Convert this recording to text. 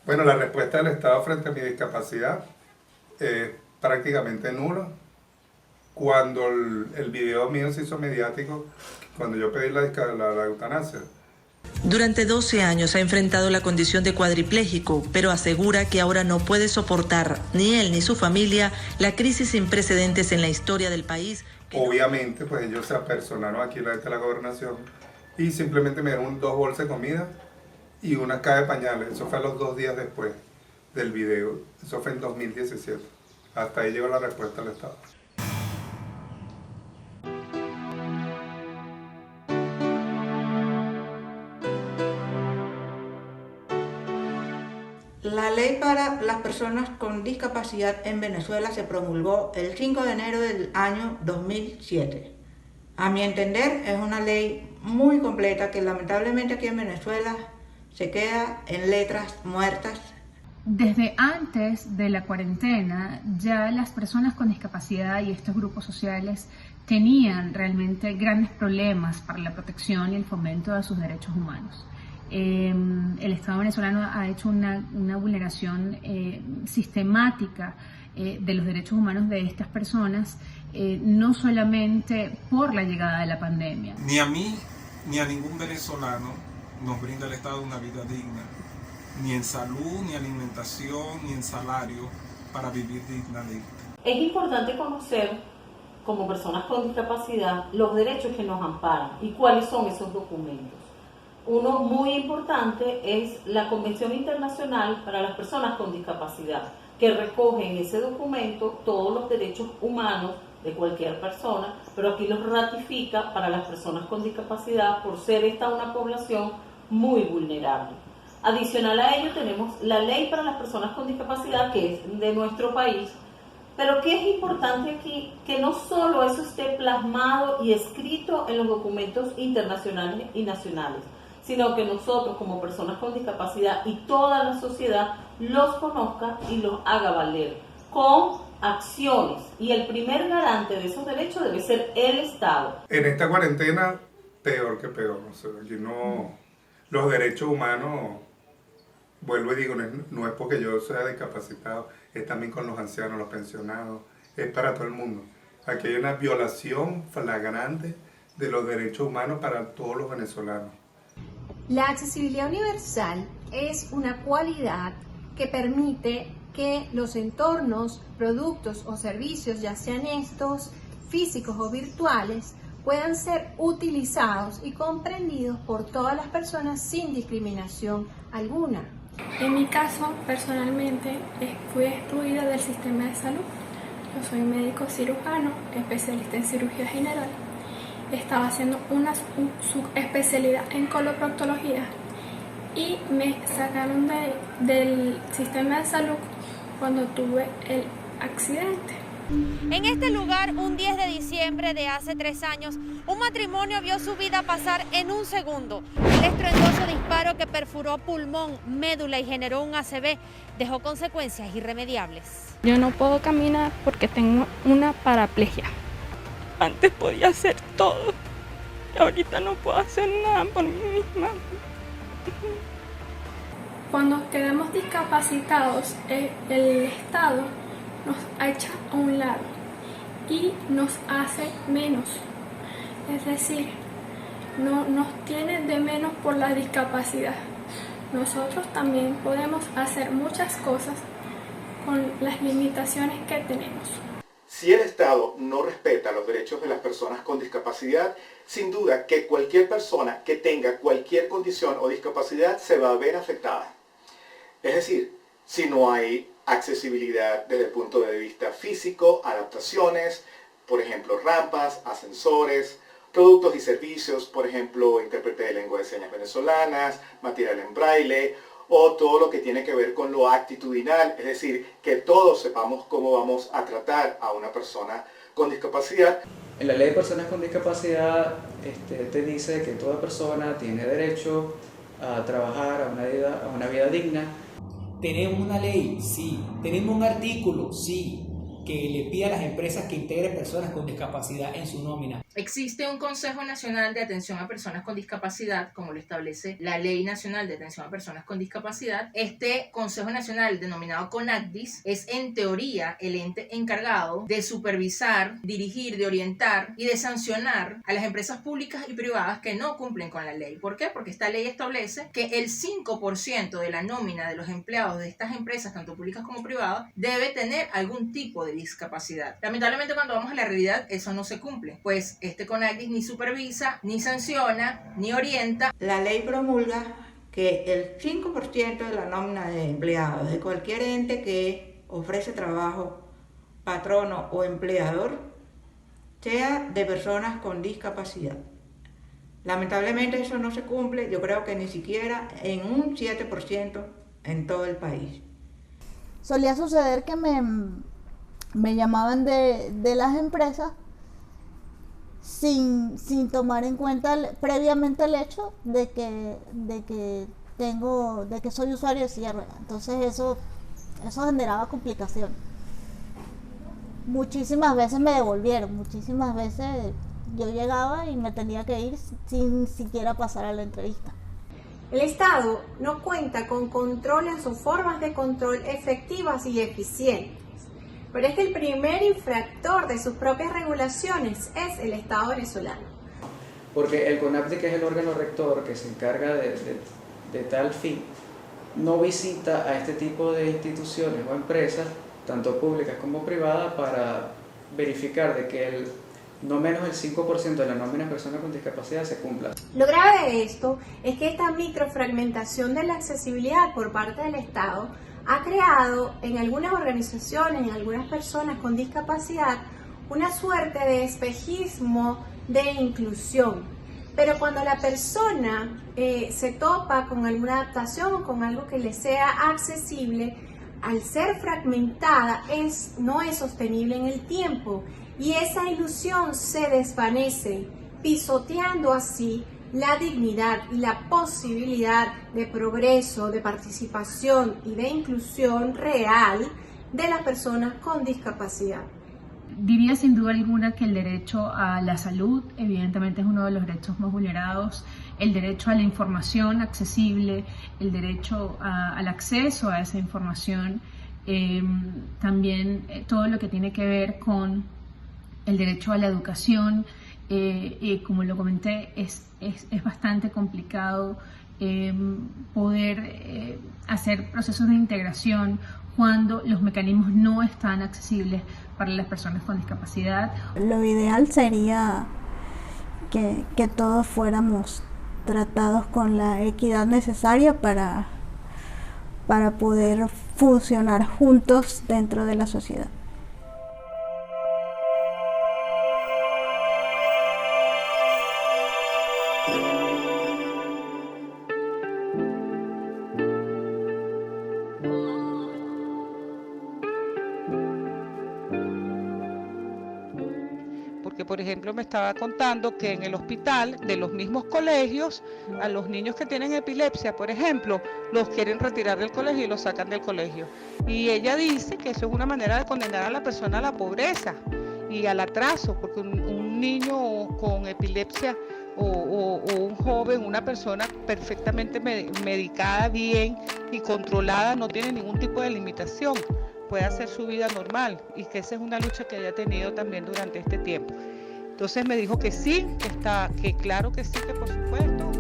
Bueno, la respuesta del Estado frente a mi discapacidad es prácticamente nula. Cuando el video mío se hizo mediático, cuando yo pedí la eutanasia. Durante 12 años ha enfrentado la condición de cuadripléjico, pero asegura que ahora no puede soportar, ni él ni su familia, la crisis sin precedentes en la historia del país. Obviamente, pues ellos se apersonaron aquí la gente de la gobernación y simplemente me dieron 2 bolsas de comida y una caja de pañales. Eso fue a los 2 días después del video. Eso fue en 2017. Hasta ahí llegó la respuesta del Estado. La ley para las personas con discapacidad en Venezuela se promulgó el 5 de enero del año 2007. A mi entender, es una ley muy completa que lamentablemente aquí en Venezuela se queda en letras muertas. Desde antes de la cuarentena, ya las personas con discapacidad y estos grupos sociales tenían realmente grandes problemas para la protección y el fomento de sus derechos humanos. El Estado venezolano ha hecho una vulneración sistemática de los derechos humanos de estas personas, no solamente por la llegada de la pandemia. Ni a mí ni a ningún venezolano nos brinda el Estado una vida digna, ni en salud, ni alimentación, ni en salario para vivir dignamente. Es importante conocer, como personas con discapacidad, los derechos que nos amparan y cuáles son esos documentos. Uno muy importante es la Convención Internacional para las Personas con Discapacidad, que recoge en ese documento todos los derechos humanos de cualquier persona, pero aquí los ratifica para las personas con discapacidad por ser esta una población muy vulnerable. Adicional a ello tenemos la ley para las personas con discapacidad, que es de nuestro país, pero que es importante aquí que no solo eso esté plasmado y escrito en los documentos internacionales y nacionales, sino que nosotros como personas con discapacidad y toda la sociedad los conozca y los haga valer con acciones. Y el primer garante de esos derechos debe ser el Estado. En esta cuarentena, peor que peor. O sea, aquí no, los derechos humanos, vuelvo y digo, no es porque yo sea discapacitado, es también con los ancianos, los pensionados, es para todo el mundo. Aquí hay una violación flagrante de los derechos humanos para todos los venezolanos. La accesibilidad universal es una cualidad que permite que los entornos, productos o servicios, ya sean estos físicos o virtuales, puedan ser utilizados y comprendidos por todas las personas sin discriminación alguna. En mi caso, personalmente, fui excluida del sistema de salud. Yo soy médico cirujano, especialista en cirugía general. Estaba haciendo una subespecialidad en coloproctología y me sacaron del sistema de salud cuando tuve el accidente. En este lugar, un 10 de diciembre de hace 3 años, un matrimonio vio su vida pasar en un segundo. El estruendoso disparo que perforó pulmón, médula y generó un ACV dejó consecuencias irremediables. Yo no puedo caminar porque tengo una paraplegia. Antes podía hacer todo y ahorita no puedo hacer nada por mí misma. Cuando quedamos discapacitados, el Estado nos echa a un lado y nos hace menos. Es decir, no nos tiene de menos por la discapacidad. Nosotros también podemos hacer muchas cosas con las limitaciones que tenemos. Si el Estado no respeta los derechos de las personas con discapacidad, sin duda que cualquier persona que tenga cualquier condición o discapacidad se va a ver afectada. Es decir, si no hay accesibilidad desde el punto de vista físico, adaptaciones, por ejemplo, rampas, ascensores, productos y servicios, por ejemplo, intérprete de lengua de señas venezolanas, material en braille, o todo lo que tiene que ver con lo actitudinal, es decir, que todos sepamos cómo vamos a tratar a una persona con discapacidad. En la ley de personas con discapacidad te dice que toda persona tiene derecho a trabajar, a una vida digna. Tenemos una ley, sí. Tenemos un artículo, sí, que le pida a las empresas que integren personas con discapacidad en su nómina. Existe un Consejo Nacional de Atención a Personas con Discapacidad, como lo establece la Ley Nacional de Atención a Personas con Discapacidad. Este Consejo Nacional, denominado CONACDIS, es en teoría el ente encargado de supervisar, dirigir, de orientar y de sancionar a las empresas públicas y privadas que no cumplen con la ley. ¿Por qué? Porque esta ley establece que el 5% de la nómina de los empleados de estas empresas, tanto públicas como privadas, debe tener algún tipo de discapacidad. Lamentablemente, cuando vamos a la realidad, eso no se cumple, pues este CONACDIS ni supervisa, ni sanciona, ni orienta. La ley promulga que el 5% de la nómina de empleados de cualquier ente que ofrece trabajo, patrono o empleador, sea de personas con discapacidad. Lamentablemente eso no se cumple, yo creo que ni siquiera en un 7% en todo el país. Solía suceder que me llamaban de las empresas sin tomar en cuenta previamente el hecho de que soy usuario de silla de ruedas. Entonces eso generaba complicaciones. Muchísimas veces me devolvieron, muchísimas veces yo llegaba y me tenía que ir sin siquiera pasar a la entrevista. El Estado no cuenta con controles o formas de control efectivas y eficientes, pero es que el primer infractor de sus propias regulaciones es el Estado venezolano. Porque el CONACDIS, que es el órgano rector que se encarga de tal fin, no visita a este tipo de instituciones o empresas, tanto públicas como privadas, para verificar de que no menos el 5% de la nómina de personas con discapacidad se cumpla. Lo grave de esto es que esta microfragmentación de la accesibilidad por parte del Estado ha creado en algunas organizaciones, en algunas personas con discapacidad, una suerte de espejismo de inclusión. Pero cuando la persona se topa con alguna adaptación o con algo que le sea accesible, al ser fragmentada no es sostenible en el tiempo y esa ilusión se desvanece, pisoteando así la dignidad y la posibilidad de progreso, de participación y de inclusión real de las personas con discapacidad. Diría sin duda alguna que el derecho a la salud evidentemente es uno de los derechos más vulnerados, el derecho a la información accesible, el derecho al acceso a esa información, también todo lo que tiene que ver con el derecho a la educación, como lo comenté, es bastante complicado poder hacer procesos de integración cuando los mecanismos no están accesibles para las personas con discapacidad. Lo ideal sería que todos fuéramos tratados con la equidad necesaria para poder funcionar juntos dentro de la sociedad. Por ejemplo, me estaba contando que en el hospital de los mismos colegios, a los niños que tienen epilepsia, por ejemplo, los quieren retirar del colegio y los sacan del colegio. Y ella dice que eso es una manera de condenar a la persona a la pobreza y al atraso, porque un niño con epilepsia o un joven, una persona perfectamente medicada, bien y controlada, no tiene ningún tipo de limitación, puede hacer su vida normal, y que esa es una lucha que ella ha tenido también durante este tiempo. Entonces me dijo que sí, que claro que sí, que por supuesto.